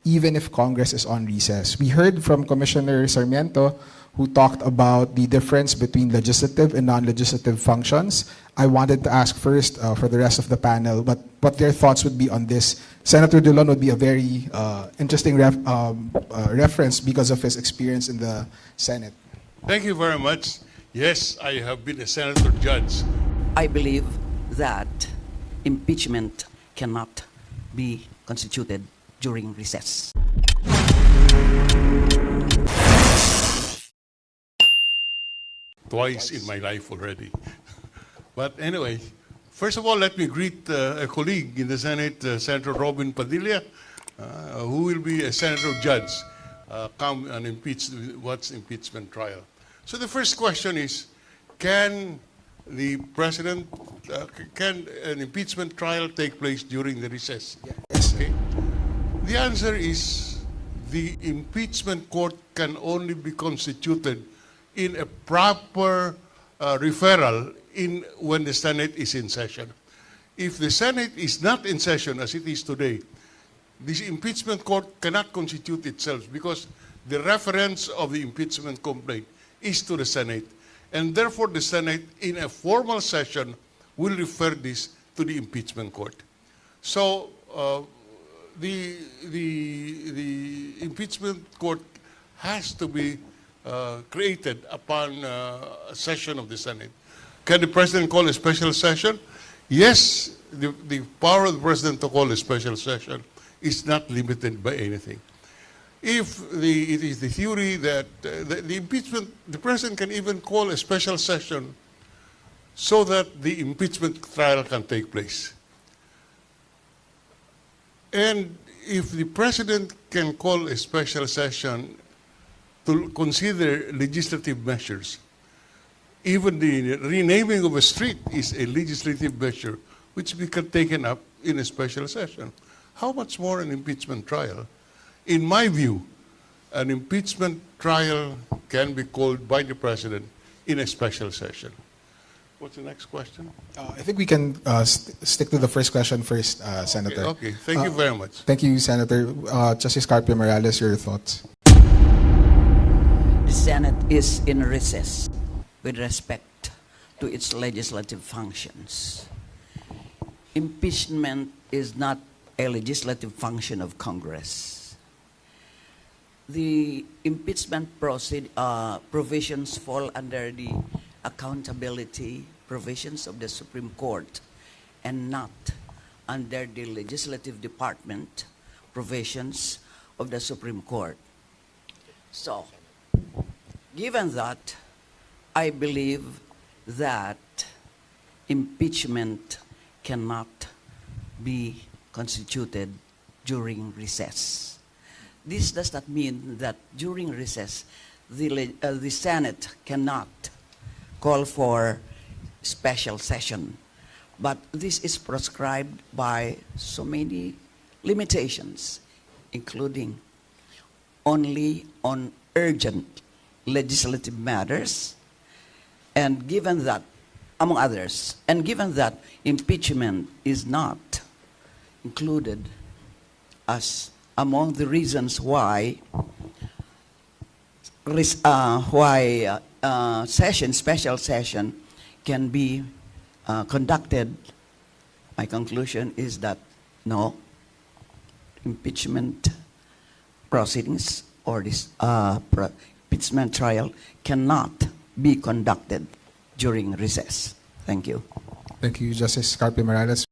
even if Congress is on recess. We heard from Commissioner Sarmiento, who talked about the difference between legislative and non-legislative functions. I wanted to ask first for the rest of the panel, but what their thoughts would be on this. Senator Dulon would be a very interesting reference because of his experience in the Senate. Thank you very much. Yes, I have been a senator judge. I believe that impeachment cannot be constituted during recess. Twice in my life already. But anyway, first of all, let me greet a colleague in the Senate, Senator Robin Padilla, who will be a senator judge come and what's impeachment trial. So the first question is, can the president, can an impeachment trial take place during the recess? Yes. Okay. The answer is the impeachment court can only be constituted in a proper referral when the Senate is in session. If the Senate is not in session, as it is today, this impeachment court cannot constitute itself because the reference of the impeachment complaint is to the Senate. And therefore, the Senate, in a formal session, will refer this to the impeachment court. So, the impeachment court has to be created upon a session of the Senate. Can the President call a special session? Yes, the power of the President to call a special session is not limited by anything. If it is the theory that the impeachment, the President can even call a special session so that the impeachment trial can take place. And if the President can call a special session to consider legislative measures, even the renaming of a street is a legislative measure which we can taken up in a special session. How much more an impeachment trial? In my view, an impeachment trial can be called by the President in a special session. What's the next question? I think we can stick to the first question first, Senator. Okay. Thank you very much. Thank you, Senator. Justice Carpio Morales, your thoughts. The Senate is in recess with respect to its legislative functions. Impeachment is not a legislative function of Congress. The impeachment provisions fall under the accountability provisions of the Supreme Court and not under the legislative department provisions of the Supreme Court. So, given that, I believe that impeachment cannot be constituted during recess. This does not mean that during recess, the Senate cannot call for special session. But this is prescribed by so many limitations, including only on urgent legislative matters, and given that, among others, and given that impeachment is not included as among the reasons why special session can be conducted, my conclusion is that no, impeachment proceedings or this impeachment trial cannot be conducted during recess. Thank you. Thank you, Justice Carpio Morales.